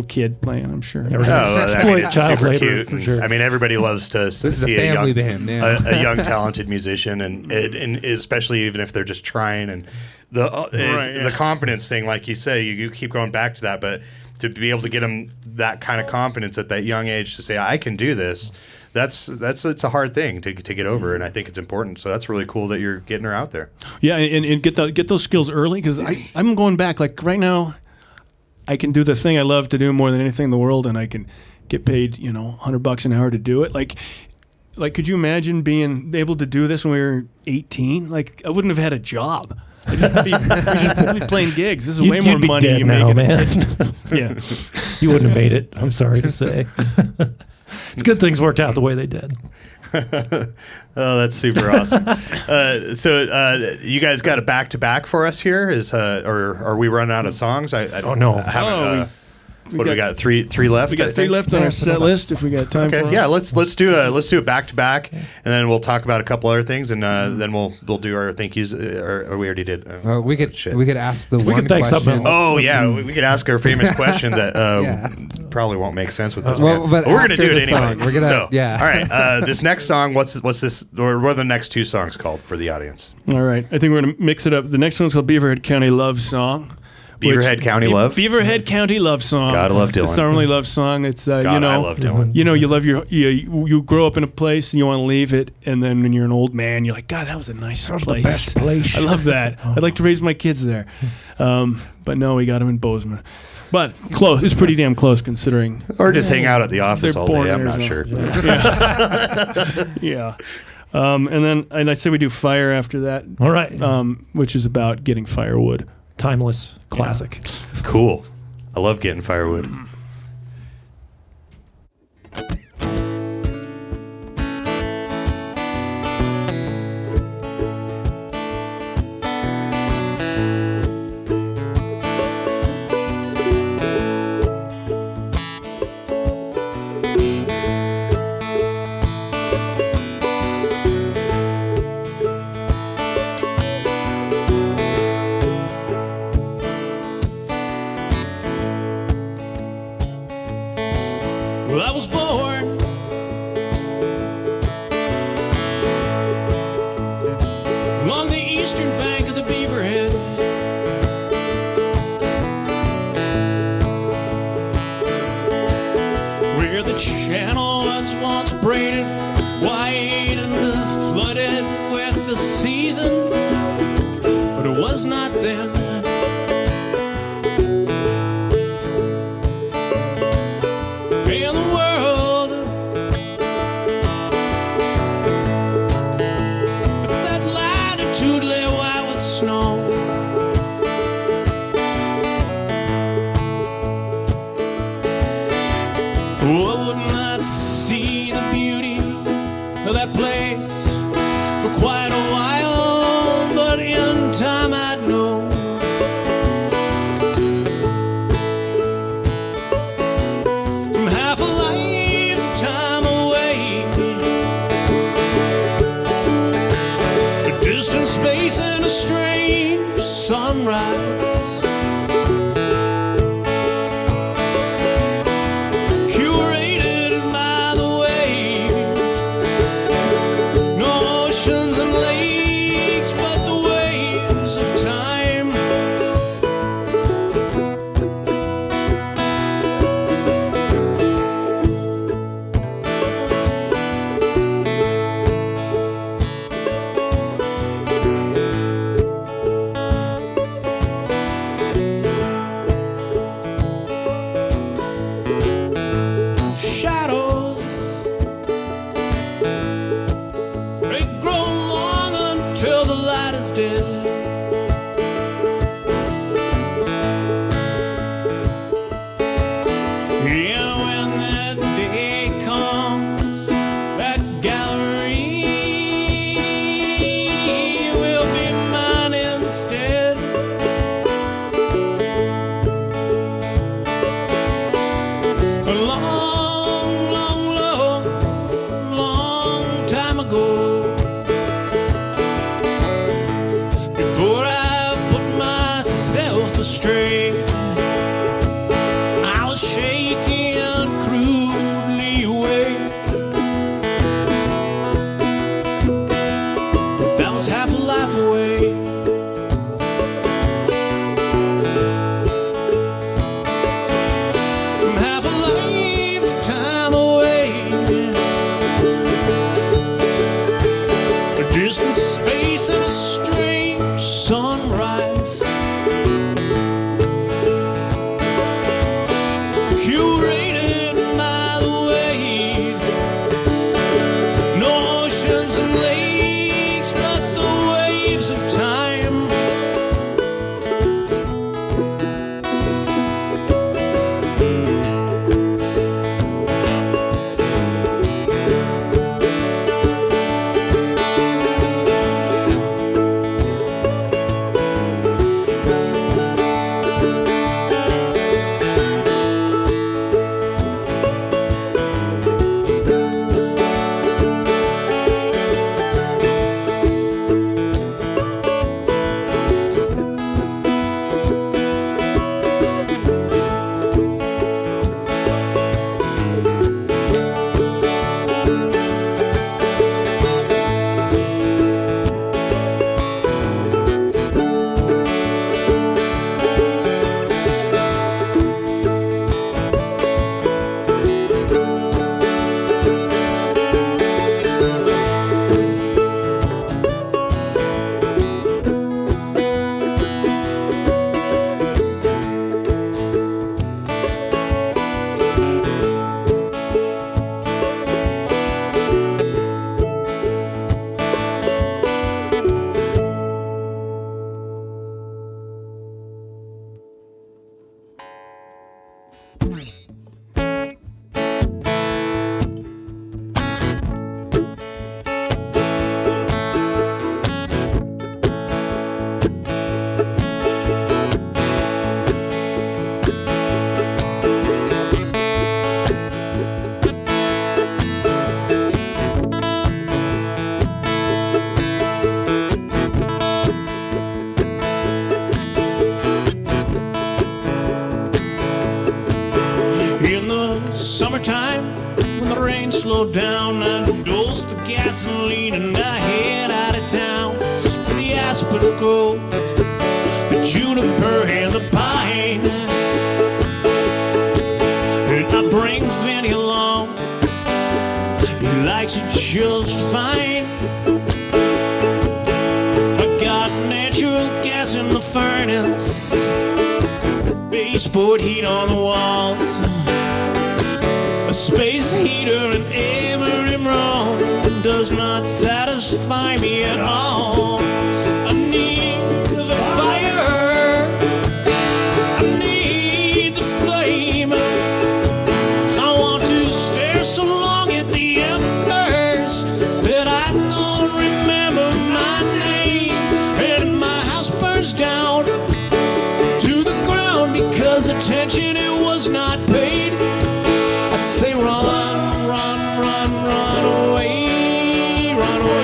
kid playing. I'm sure. Never- Oh, I Exploit mean, it's child super labor, cute. for and, sure. I mean, everybody loves to This is a see family young, band, yeah. a young talented musician, and especially even if they're just trying and the confidence thing, like you say, you keep going back to that, but to be able to get them that kind of confidence at that young age to say, I can do this. It's a hard thing to get over, and I think it's important. So that's really cool that you're getting her out there. Yeah, and get those skills early, because I'm going back. Like right now, I can do the thing I love to do more than anything in the world, and I can get paid $100 an hour to do it. Like could you imagine being able to do this when we were 18? Like I wouldn't have had a job. I'd just be playing gigs. This is way more You'd be money dead you now, make. man. Yeah. You wouldn't have made it. I'm sorry to say. It's good things worked out the way they did. Oh, that's super awesome. So you guys got a back-to-back for us here? Or are we running out of songs? I Oh, no. haven't, what do we got? Three left. We got I 3 think? left on our set list if we got time for Okay, them. yeah. Let's do a back-to-back, and then we'll talk about a couple other things, and then we'll do our thank yous. Or we already did. We could ask the one could thank question. something else. Oh yeah, we could ask our famous question that Yeah. probably won't make sense with this. Well, one. but we're gonna after do it the anyway. song, we're gonna- So, yeah. All right. This next song, what's this? Or what are the next 2 songs called for the audience? All right. I think we're going to mix it up. The next one's called Beaverhead County Love Song. Beaverhead County Love. Beaverhead County Love Song. Gotta love Dylan. It's our only love song. It's God, I love Dylan. You love you grow up in a place and you want to leave it, and then when you're an old man, you're like, God, that was a nice place. best place. I love that. I'd like to raise my kids there, but no, we got them in Bozeman. But close. It's pretty damn close considering. Or just hang out at the office They're all born day. in I'm not sure. Arizona. Yeah. And I say we do Fire after that, All right. which is about getting firewood. Timeless classic. Cool. I love getting firewood. Well, I was born along the eastern bank of the Beaverhead, where the channel was once braided wide and flooded with the seasons, but it was not then. And the world, but that latitude lay white with snow. Oh, I would not see the beauty of that place for quite a while, but in time I'd know. From half a lifetime away, a distant space and a strange sunrise, curated by the waves. No oceans and lakes, but the waves of time. Shadows, they grow long until the light is dead. Yeah, when that day comes, that gallery will be mine instead. A long, long, long, long time ago, before I put myself astray, I was shaky and crudely awake. But that was half a life away. From half a lifetime away, a distant space and a strange sunrise, curated by the waves. No oceans and lakes, but the waves of time. summertime, when the rain slowed down, I dosed the gasoline and I head out of town. Just for the aspen grove, the juniper and the pine. And I bring Vinny along, he likes it just fine. I got natural gas in the furnace, baseboard heat on the walls, a space heater and every room does not satisfy me at all. I need the fire, I need the flame. I want to stare so long at the embers that I don't remember my name. And my house burns down to the ground because attention it was not paid. I'd say run, run, run, run away, run away.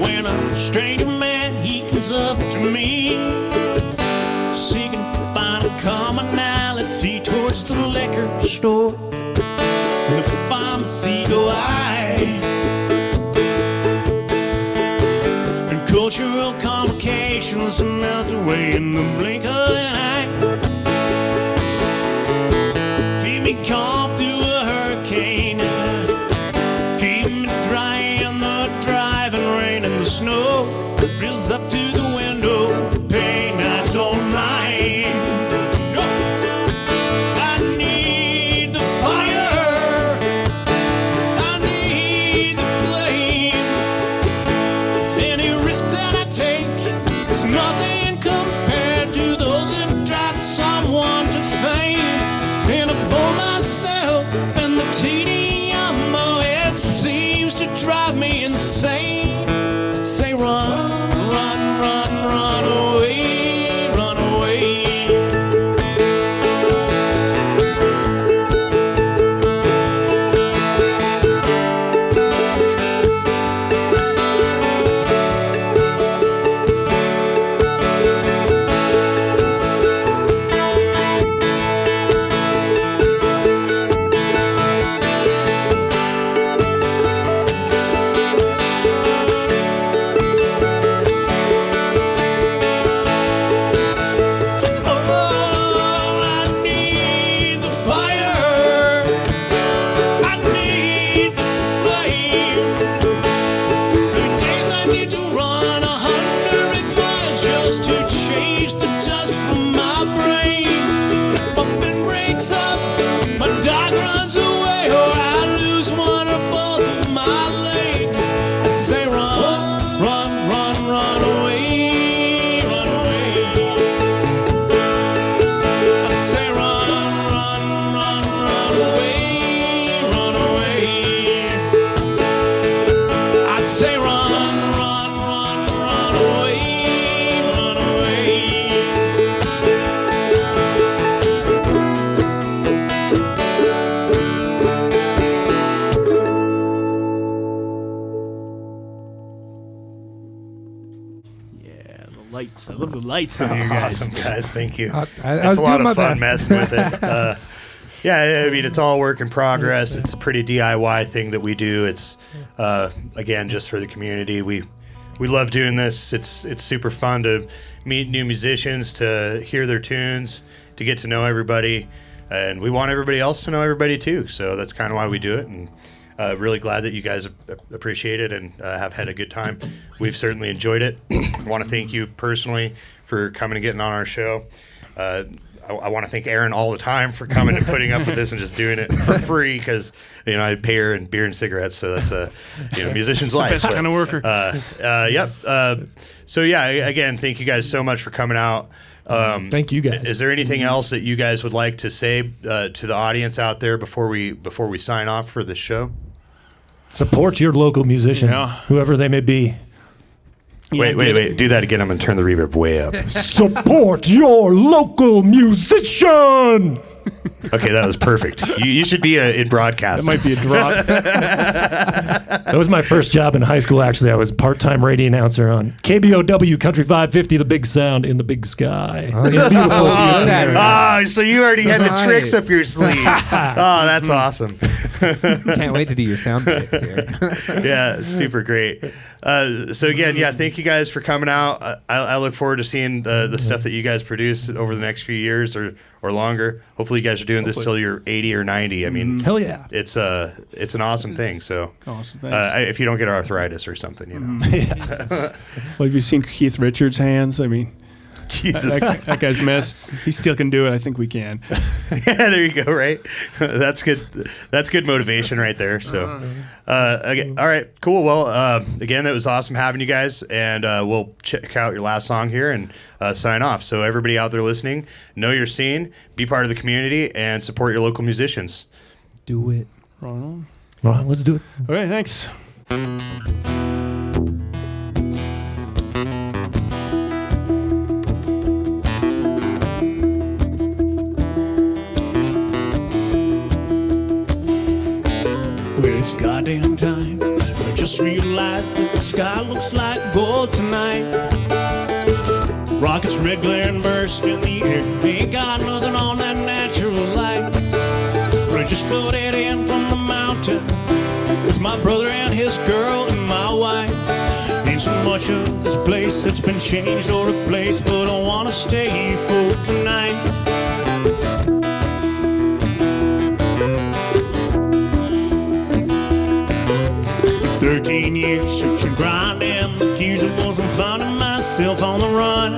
When a stranger man, he comes up to me, seeking to find a commonality towards the liquor store and the pharmacy go I. And cultural complications melt away in the blink of an eye. Keep me calm through a hurricane, keep me dry in the driving rain and the snow fills up to the window. Pain I don't mind. No. I need the fire, I need the flame. Any risk that I take is nothing compared to those that drive someone to fame. And I bore myself and the tedium, oh, it seems to drive me insane. I'd say run, run, run, run away, run away. Oh, I need the fire, I need the flame. There are days I need to run 100 miles just to chase the dust from my brain. My pen breaks up, my dog runs away, or I lose one or both of my legs. I'd say run, run, run, run away, run away. I'd say run, run, run, run away, run away. I'd say run, run, run, run away, run away. Yeah, the lights. I love the lights on here, guys. Awesome, guys. Thank you. I It's was a lot doing my of fun best. messing with it. Yeah, I mean, it's all work in progress. It's a pretty DIY thing that we do. It's, again, just for the community. We love doing this. It's super fun to meet new musicians, to hear their tunes, to get to know everybody. And we want everybody else to know everybody, too. So that's kind of why we do it. And really glad that you guys appreciate it and have had a good time. We've certainly enjoyed it. I want to thank you personally for coming and getting on our show. I want to thank Erin all the time for coming and putting up with this and just doing it for free because I pay her in beer and cigarettes, so that's a musician's life. Best kind of worker. Yep. So yeah, again, thank you guys so much for coming out. Thank you guys. Is there anything else that you guys would like to say to the audience out there before we sign off for this show? Support your local musician, whoever they may be. Wait. Do that again. I'm going to turn the reverb way up. Support your local musician. Okay, that was perfect. You should be in broadcasting. That might be a drop. That was my first job in high school, actually. I was part-time radio announcer on KBOW Country 550, the big sound in the big sky. Oh, you're so good at it. So you already had the tricks up your sleeve. Oh, that's awesome. Can't wait to do your sound bits here. Yeah, super great. So again, thank you guys for coming out. I look forward to seeing the stuff that you guys produce over the next few years or longer. Hopefully you guys are doing this till you're 80 or 90. I mean, hell yeah. It's an awesome thing. So Awesome, thanks. if you don't get arthritis or something, Well, have you seen Keith Richards' hands? I mean, Jesus. that guy's messed. He still can do it. I think we can. Yeah, there you go. Right. That's good. That's good motivation right there. So, okay. All right, cool. Well, again, that was awesome having you guys, and we'll check out your last song here and sign off. So everybody out there listening, know your scene, be part of the community, and support your local musicians. Do it. Right on. All right, let's do it. Okay, thanks. Well, it's goddamn time. I just realized that the sky looks like gold tonight. Rockets red glare and burst in the air. Ain't got nothing on that natural light. But I just floated in from the mountain with my brother and his girl and my wife. Ain't so much of this place that's been changed or replaced, but I wanna stay for the night. 13 years searching, grinding the gears, I wasn't finding myself on the run.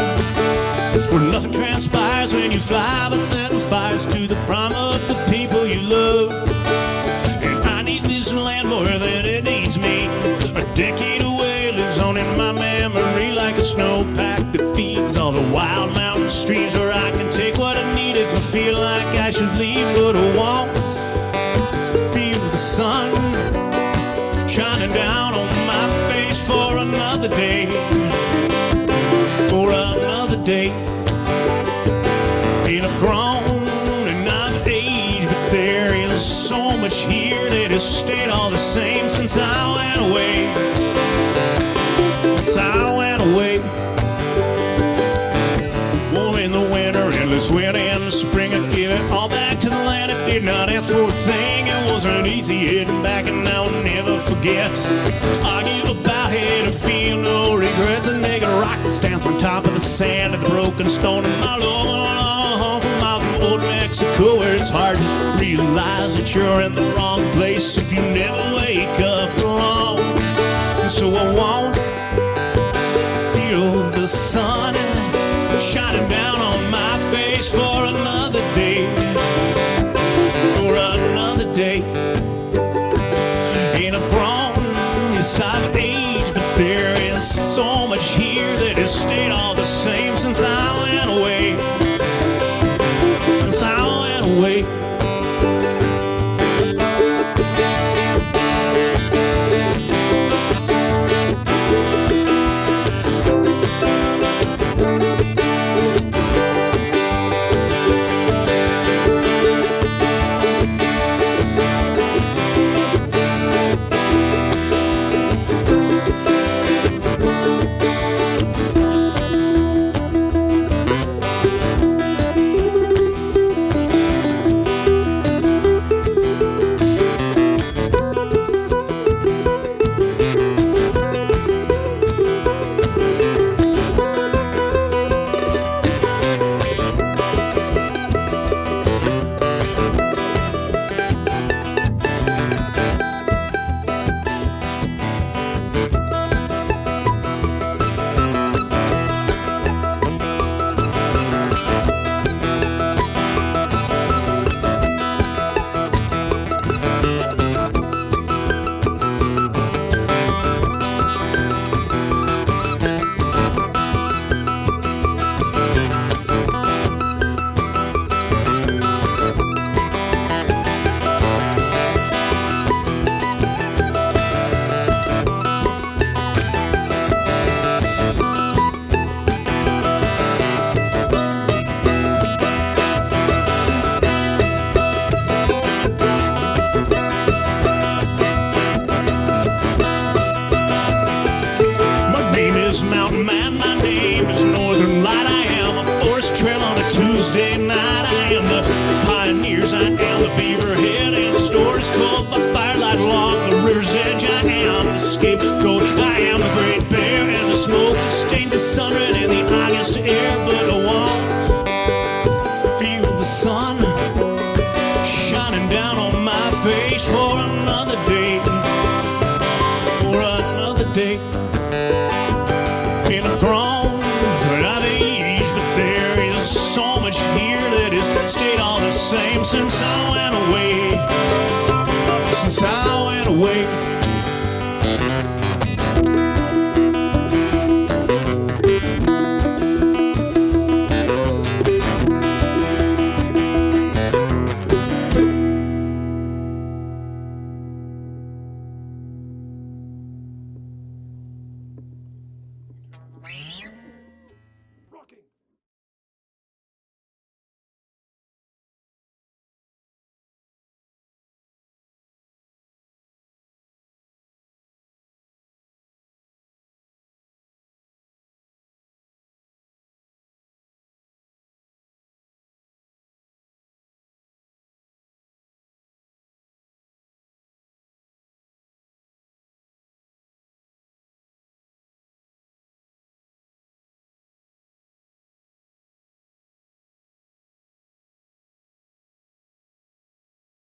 Where nothing transpires when you fly, but setting fires to the prime of the people you love. And I need this land more than it needs me. A decade away lives on in my memory like a snowpack that feeds all the wild mountain streams, where I can take what I need if I feel like I should leave, but I won't. Feel the sun shining down on my face for another day, for another day. And I've grown and I've aged, but there is so much here that has stayed all the same since I went away. Since I went away. Warm in the winter, endless wind in the spring, I give it all back to the land. It did not ask for a thing, it wasn't easy heading back, and I'll never forget. Argue about it and feel no regrets. A naked rock that stands on top of the sand of the broken stone in my home from miles from old Mexico, where it's hard to realize that you're in the wrong place if you never wake up alone. And so I won't feel the sun shining down on my face for another day, for another day. And I've grown, yes I've aged, but there is so much here that has stayed all the same since I went away, since I went away. on a Tuesday night. I am the pioneers, I am the beaverhead, and the stories told by firelight along the river's edge. I am the scapegoat, I am the great bear, and the smoke stains the sunset in the August air. But I won't feel the sun shining down on my face for another day, for another day. And I've grown, and I've aged, but there is so much here that has stayed all the same since I went away, since I went away. Rocking.